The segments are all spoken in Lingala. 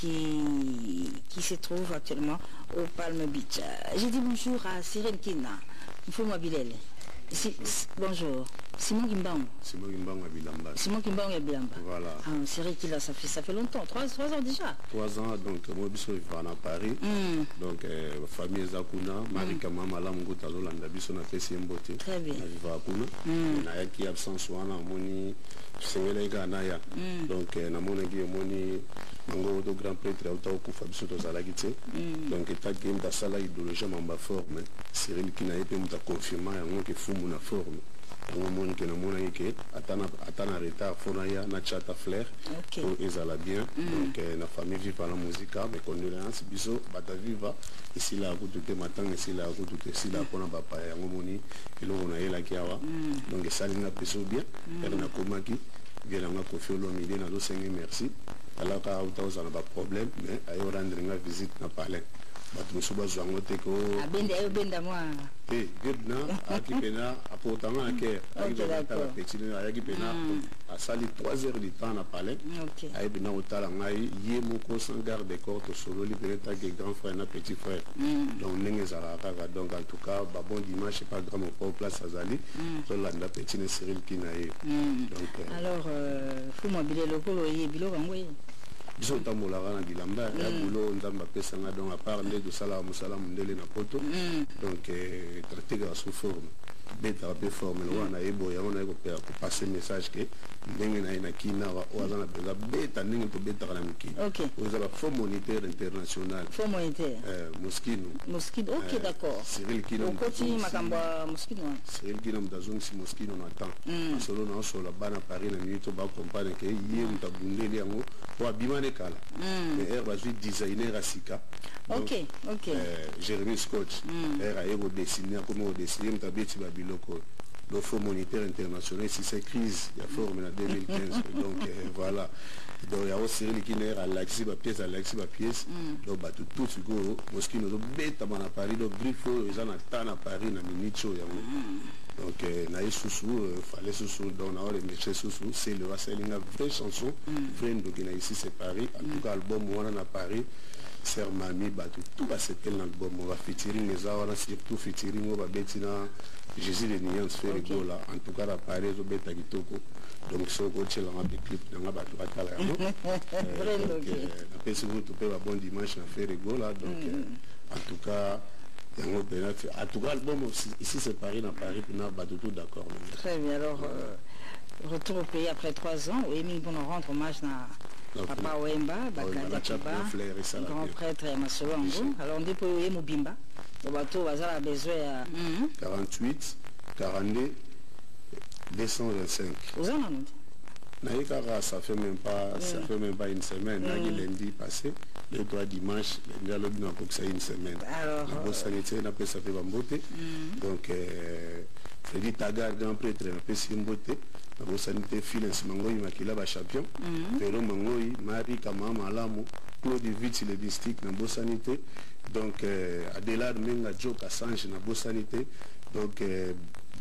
qui se trouve actuellement au Palm Beach. J'ai dit bonjour à Cyril Kina. Il faut m'habiller. Bonjour. Simon Kimbango. Simon Kimbango à Bilamba. Simon Kimbango à Bilamba. Voilà. Ah, Cyril Kina, ça fait longtemps. 3 ans déjà. 3 ans, donc moi je suis venu à Paris. Donc famille Zakuna, Marika Mama Lamungo Tazolanda Biso na pesi mbote. Très bien. Na viva kuna. Na yaki absence wana moni sengele ganaya. Donc na mona gi moni ngo do grand prêtre auto kufa biso to zalagite. Donc état game da sala idéologie mamba forme. Cyril Kina yepe muta confirmer yango ke fumu na forme. On montre que nous avons retard fonaya na chata flair pour ezala bien donc la famille vive la musique mais condoléances biso bata viva ici la route de matin ici la route de ici la pona papa ya ngomoni ilo na yela kiawa donc ça lina peso bien elle na komaki bien na kofi lo midi na do sengi merci alors ka auto za na ba problème mais ayo rendre nga visite na palais batu musuba zwango teko abenda moi Gibna, Akipena, apportant à Ker, Akipena, a sali 3 heures de temps à Palais, Aïbina au Talangaï, Yemoko sans garde des corps, solo libéreta qui est grand frère et petit frère. Donc, Nengezalara, donc en tout cas, bon dimanche, c'est pas grand au place à Zali, Solanda Petit et Cyril Kinaï. Alors, faut m'habiller le polo et bilo rangoué. Biso tambolaka na bilamba ya bulo nzamba pesanga donc à part de sala musala mundele na poto donc traité ga sous forme beta pe forme lo na ebo ya ona ko passer message que ndenge na ina kina wa wana beta beta ndenge to beta kana miki vous avez faux moniteur international faux moniteur Moskino OK d'accord Cyril Kina okoti makamba Moskino Cyril Kina mtazongi si Moskino na temps solo na solo bana Paris na minute ba comprendre que yé mtabundeli yango wa bimane kala mais elle va jouer designer à Sika OK Jérémy Scott elle a évo dessiner comment dessiner mtabeti ba biloko le faux moniteur international si c'est crise il y a formé en 2015 donc voilà donc il y a aussi Cyril Kina à l'axi ba pièce donc ba tout ce go Moskino do beta bana Paris do grifo ils en attendent à Paris na minicho ya donc na Sousou fallait Sousou donc na les méchants Sousou c'est le une vraie chanson vraie ndogina ici c'est Paris en tout cas album on a Paris Sœur Mami batu tout va c'était l'album on va featuring les awara surtout featuring on va betina Jésus de Nuance fait rigolo là en tout cas à Paris au beta kitoko donc so go tchela ma clip na batu batala yango donc na pesi vous tout peut bon dimanche na fait rigolo là donc en tout cas en tout cas l'album ici c'est Paris na Paris puis na batu tout d'accord. Très bien alors retour au pays après 3 ans et mi bon rendre hommage na Papa Wemba, Bakanda Kiba, grand prêtre Masolongo. Alors on dit pour Mobimba, le bateau va besoin à 48, 42, 225. Vous en avez ça fait même pas une semaine. Lundi passé, le 3 dimanche, le dialogue n'a pas que une semaine. Alors, la sanitaire n'a pas ça fait beauté. Donc, Freddy Tagar, grand prêtre, n'a pas si beauté. La sanité finance Mangoï Makila ba champion. Pero Mangoï, Marie Kamama Alamu, Claude Vitz le district na sanité. Donc, Adelaide Menga Joe Assange na sanité. Donc,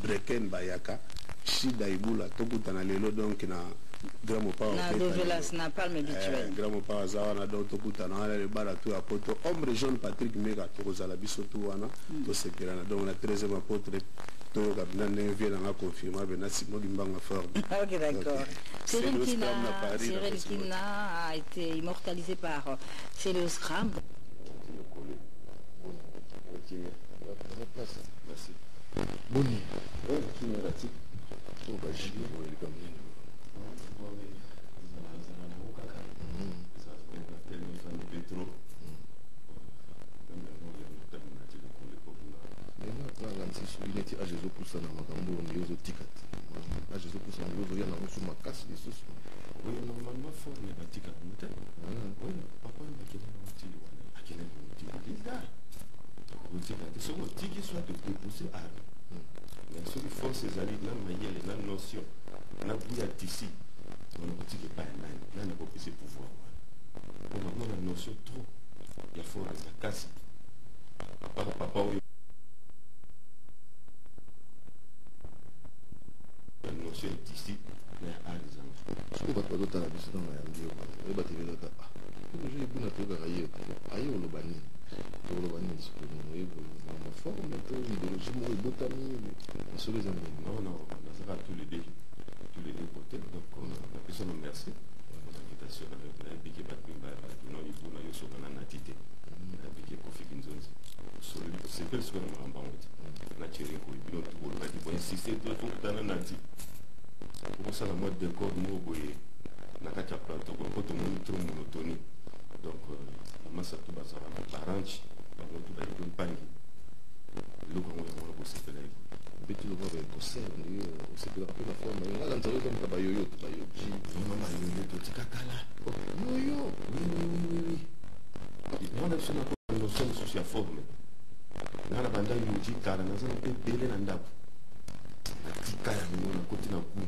Breken Bayaka, Shida Ibula, Tokutana Lelo, donc na Gramo Power na Palme habituel Gramo Power Zawana donc Tokutana le Baratou à Poto Ombre Jean Patrick Mega Torozala Bisoto wana to sepirana donc la 13e apôtre to kabina vient à confirmer ben Simon Kimbango fort. OK d'accord. Cyril Kina a été immortalisé par Célio Scram. Merci. Boni. Qui est là-dessus? On va jouer comme normalement forme la tika oui papa qui soit de dépousser à mais ceux qui font ces alliés là mais la notion na bouya ici on ne dit pas là n'a pas ses pouvoirs on a la notion trop il y a fort à casse papa la notion ici mais à exemple je ne sais pas quoi d'autre à la maison et bah tu veux là je vais Non, on a tous les deux côtés. Donc, on a besoin de merci pour l'invitation. On a piqué c'est que ce qu'on a tiré pour insister dans la nati. Pour ça, la mode de corps de Moboye n'a qu'à plateau pour tout le monde trop monotonie. Donc, la masse à tout bas, ça va ranch, par contre, tout va être une pangue. Le grand monde va bosser pour la petit le voir concert c'est que la forme là on savait comme tabayoyo maman yoyo to tikakala yoyo oui on a besoin de notion sur la forme na banda yoji kala na zana pe bele na ndapo tika ya mino na koti na ku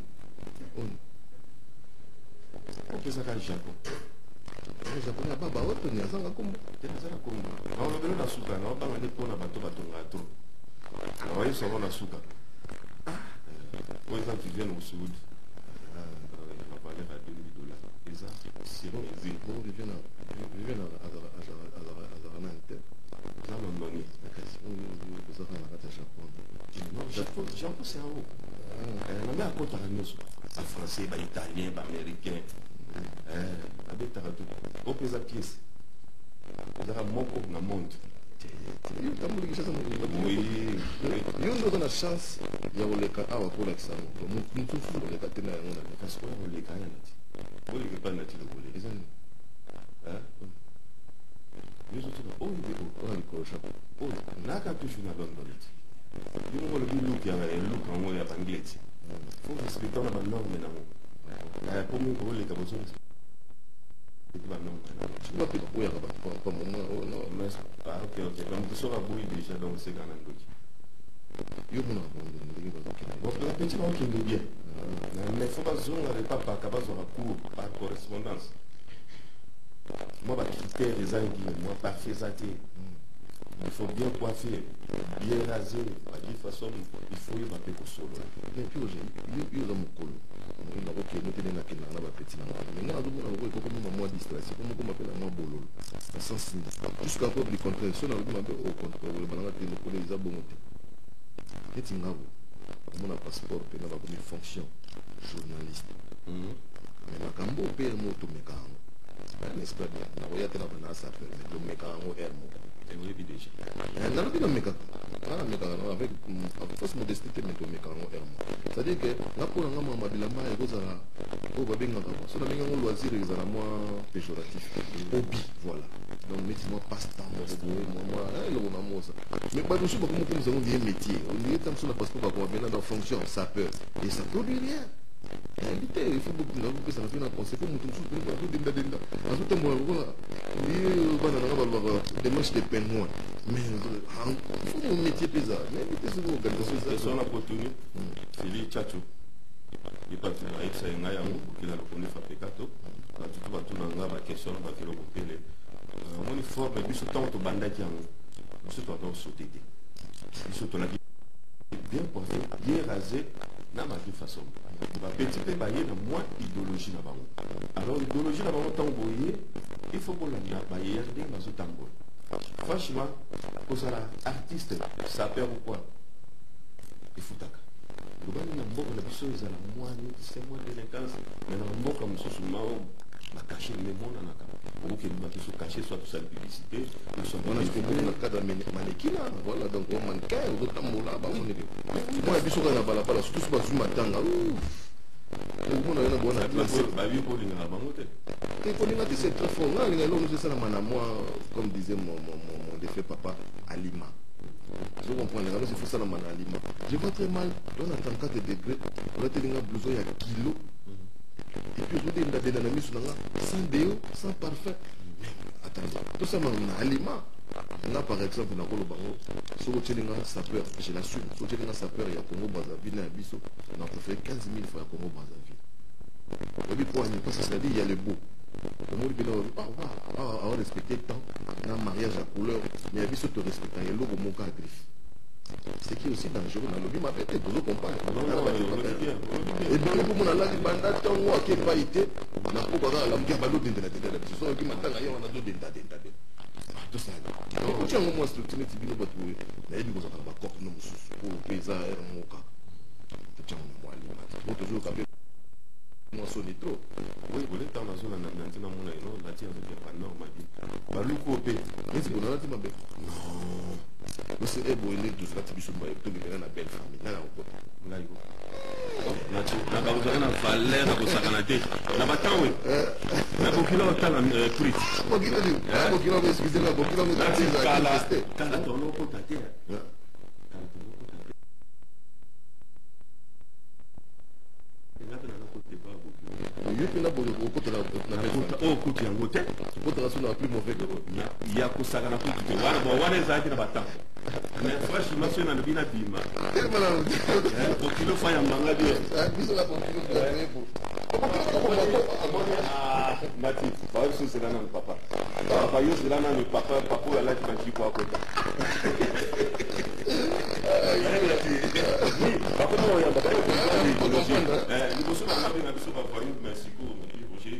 on peut ça ka Japon Japon na baba wapi ni azanga kombo tena zana kombo na on belo na suka na baba ne pona bato ngato na wayo solo na suka quand tu viens au sud, on va parler à $2 000. Et ça, c'est bon. Bon, je viens à Zaranante. Ça m'a donné. Non, Japon, c'est en haut. On a un compte à la français, italien, américain. Avec ta radio. On peut la pièce. On a mon corps dans le monde. Oui, on a la chance il y a le cas à pour l'examen. Nous tous le cas tena on a parce que on les gagne. On les pas nati le voler. Nous autres on les coche. On n'a qu'à toucher na London. Nous on le look ya look en moi ya anglais. Faut respecter la norme na. Pour nous on les cas besoin. Tu vas peut-être pouvoir pas mon non mais ok donc tu seras bouilli déjà dans ces gars là yo mon bon la petite va qui est bien mais faut pas zone avec papa capable de cours par correspondance moi bah critères des anguilles moi parfait ça il faut bien coiffer bien raser de façon il faut y battre au solo mais puis yo dans mon colo on a OK nous tenons na kina na ba petit na mais na donc on ko comme moi distraction comme on m'appelle moi bololo sans signe jusqu'à preuve du contraire ça na on m'appelle au contraire le banana te ko les abonné et tingabo on a passeport pe na ba comme fonction journaliste mais na kambo pe moto mekano n'est-ce pas na ko ya te na bana ça fait le mekano hermo et oui déjà non non mekano avec force modestie mais to mekano hermo c'est-à-dire que na pour nga mama bilamba e ko za ko ba benga ka so na benga ngo loisir za na moi péjoratif hobby voilà donc mettez-moi passe-temps moi le bon amour ça mais pas de souci comme nous avons des métiers on dit comme ça parce qu'on va bien dans fonction ça peut et ça produit rien il faut beaucoup de ça fait un conseil pour nous tous pour dinda en tout temps moi oui bana na ba démarche de peine moi mais faut mon métier pesa mais c'est une organisation ça son opportunité c'est lui chacho il pas tout avec ça ngaya qui la connaît fa pekato tout va tout dans la question va que le kopele mon uniforme biso tant to bandaki yango biso to donc sauter biso to la bien coiffé bien rasé na ma façon ba petit peu ba yé na moi idéologie na bango alors idéologie na bango tant boyé il faut qu'on la ba yé de ma zotambo franchement pour ça artiste ça perd ou quoi il faut taka le bani na mboko na biso za la moi c'est moi délinquance mais na mboko mususu mao ba cacher le monde na ka pour que nous puissions cacher soit toute cette publicité on a ce qu'on a cadre mannequin voilà donc on mannequin ou d'autres mots là on est moi biso na balabala surtout sur bazuma matanga on a une bonne atmosphère ba vie pour linga bangote et pour linga c'est très fort là linga nous c'est ça na moi comme disait mon défunt papa Alima je comprends les gars c'est faut ça na Alima je vois très mal on a 34 degrés on a tellement blouson il y a kilo et puis je dis la dynamique sans déo sans parfum attendez tout ça na Alima là par exemple na kolo bango so tchelinga sapeur je l'assume so tchelinga sapeur ya Congo Brazzaville na biso on a fait 15 000 fois à Congo Brazzaville et puis pour parce que ça dit il y a le beau le monde bien on respecter temps na mariage à couleur mais biso te respecter le logo mon cas griffe c'est qui aussi dangereux dans le vie m'appelle vous comprenez et bien pour mon ala banda tango qui pas été na ko ba la mke ba lo dindela dindela so qui matanga yo na do dindela tout ça non tu as moi structuré tu bino batu na yebi ko ba ko no mususu ko pesa era moka tu as moi ali toujours capé moi sonné trop oui vous l'êtes dans la zone na ntina mona ino la tia de pas normal ba luko pe mais c'est bon là tu m'as non você é bom ele dos lati biso ba to bina na belle famille na ko na iko na ba uzana na valeur na ko sakana te na batanwe na ko kilo tala prix ko kilo me excusez moi ko kilo me kala to no ko tate yo pena bo ko kota na o kuti yango te kota suna plus mauvais que ya ko sakana ko te wana bo wana ezaki na batanwe mais franchement si on a bien abîmé pour qu'il le fasse en manga bien Mati, bah ça c'est là non papa papa yo c'est là non le papa papa là tu vas dire quoi côté papa non il y a pas le bosso là avec un super voyou merci pour Roger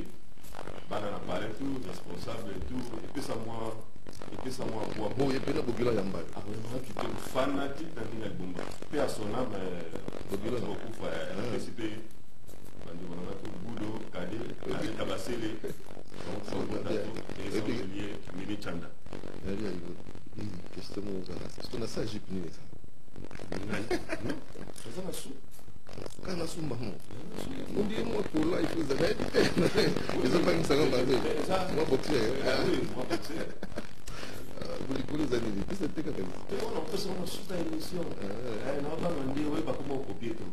banana parler tout responsable et tout et puis ça moi bon il peut la bogila yamba tu te fanatique dans une album puis à son âme bogila beaucoup participer bandi on a tout boulot cadet tabasele donc son contact et son lié mini chanda question est-ce qu'on a ça j'ai pris ça ça va sous kana sumba mo ndi mo pour là il faut ça ils ont pas une seconde moi boxer moi boxer kulikulu za nini pesa teka kabisa on peut se rendre sur ta émission non pas on dit oui pas comment copier tout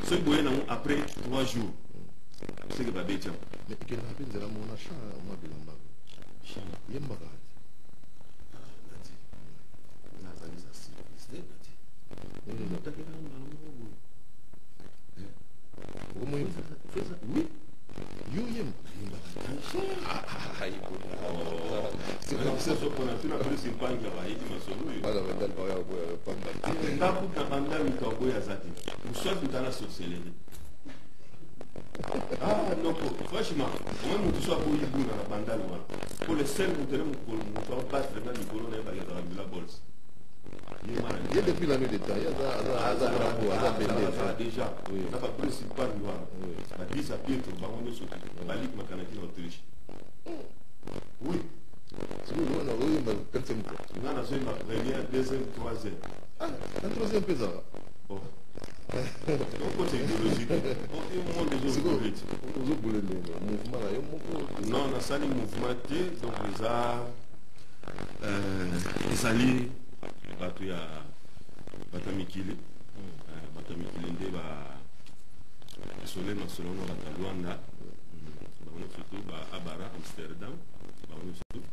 ce boye non après 3 jours c'est que va bien mais que na penza la mona cha moi bilamba yemba ka nati na za ni za c'est nati on t'a que na mo comment il fait ça oui yo yemba c'est comme ça qu'on a fait la plus simple que va être masolo voilà vendal ba ya pamba nda kuta banda mikago ya zati uswa tutana sorcellerie non franchement moi nous soit pour y buna la banda là pour le seul nous tenons pour nous pas vraiment du boulot là dans la bolse il y a depuis la nuit des temps il y a bravo à la déjà ça va principal noir la 10 à pied pour baron de sauter balik makanaki en Autriche oui c'est nous on a eu ma personne non on a eu ma première deuxième troisième la troisième pesa bon donc côté idéologique on monde des autres politiques aux autres boulets mouvement là non on a ça les mouvements donc les alliés batu ya batamikili nde basole masolo na bata Luanda baona surtout ba Abara Amsterdam baona surtout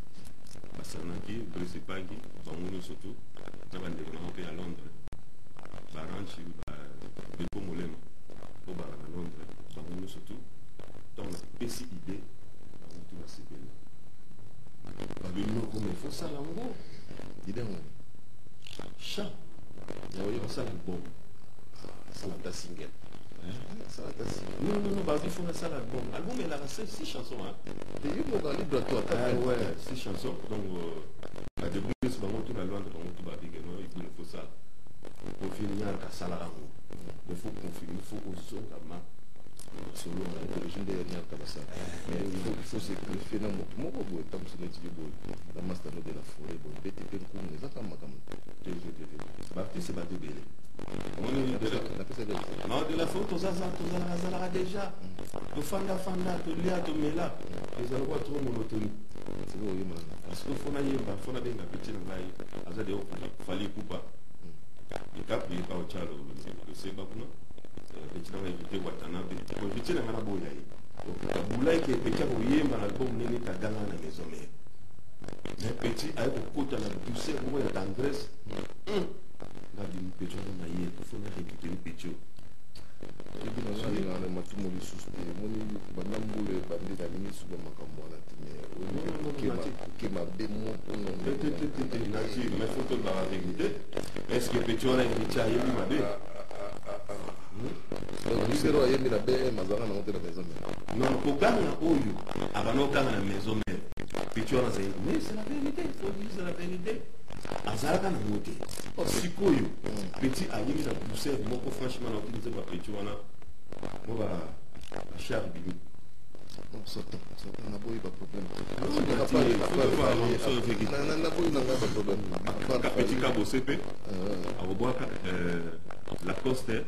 basanaki Brisipangi baona surtout na bandeko na mpe ya Londres baranchi bepo molema po bara na Londres baona surtout donc pesi idée baona tout basepeli babino comme il faut ça lango idée chat on ça l'album ça la single ça la single non bah il faut ça l'album l'album il a 6 chansons hein et il faut dans libre toi ouais 6 chansons donc la débrouille c'est vraiment tout la loi de tout bah big non il faut ça pour finir à ça là il faut confirmer il faut aussi vraiment solo na origine de rien comme ça mais il faut se greffer na moto moko boye tam se neti boye na master de la forêt boye bete pe ko ne zaka makam c'est pas débile on est de la photo ça déjà le fanda to lia to mela ils ont quoi trop monotonie c'est bon yema parce que faut na benga petit na ngai azade fali kupa ikapi pa ochalo le seba kuna petit na invité Watanabe ko invité na ngana boya yi bula ke petit ko yemba na album nene ka ganga na maison mais petit ay ko kota na douceur ko ya tendresse na bi petit na yé ko faut na récupérer petit ebi na ngali na matumo lisusu te moni banambule bande na minisu ba makambo na time ke ma be mo no na ti mais faut que la vérité est-ce que petit on a invité à yébi ma be libero ayembi na be mazanga na hotel maison non ko ganga oyo abano kanga na maison mère petit on a dit mais c'est la vérité, il faut dire c'est la vérité. Azalaka na moté sikoyo petit ayemi na pousseur moko franchement na utiliser ba petit wana mo ba char bimi non ça n'a pas eu de problème petit cabo CP aboaka la coste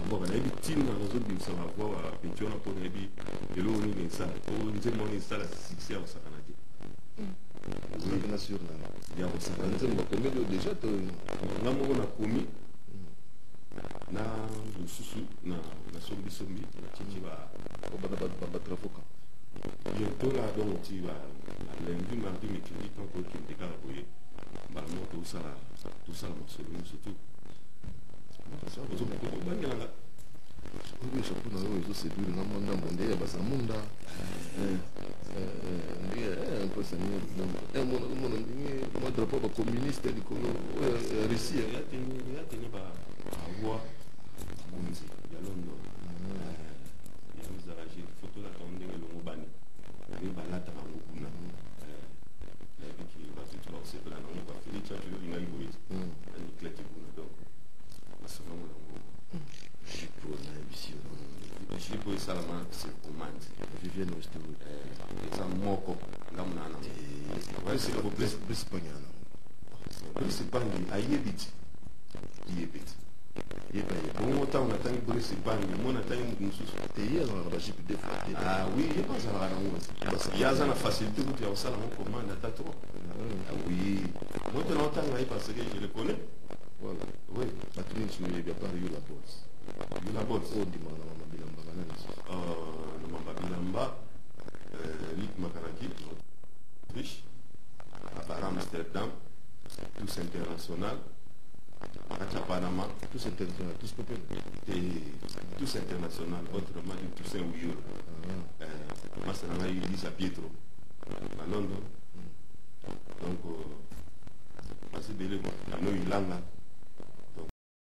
bon on a dit tin na réseau de ça va voir petit wana pour ebi elo ni ni ça o nzemo ni ça la succès au sakanati bien sûr il y a aussi déjà na mo na komi na susu na sombi na chichi ba trafoka bientôt là donc tu vas lundi mardi mercredi quand tu te décales boyer ba mo tout ça mon surtout ça vous avez pas bien là oui je peux nous aussi c'est dur na manda monde ya basamunda un peu ça mon drapeau communiste du Congo Russie il y a tenu ba avoir bonzi ya londo ya mizaraji photo la tonde le mobani ni balata ba nguna la biki ba tu ba c'est là non ba fini cha tu le ngai boit ni kleti buna donc masama mo je peux na vision je peux salama c'est commande Vivienne Westwood ça moko ngamna na c'est le plus panyana c'est pas ni ayebiti yebiti bon autant on attend que c'est pas ni mon attend une sous et hier on a jipe des fois ah oui il pense à la parce qu'il y a ça la facilité où tu as ça la commande à trop ah oui moi de longtemps parce que je le connais voilà oui Patrick tu n'es pas eu la bosse la bosse au dimanche na mabilamba na mabilamba Luc Makanaki Autriche à Amsterdam tous international à Panama tous international tous populaires et tous international autrement dit tous un Ouyo moi c'est dans la église à Pietro à Londres donc c'est belé moi nous il langa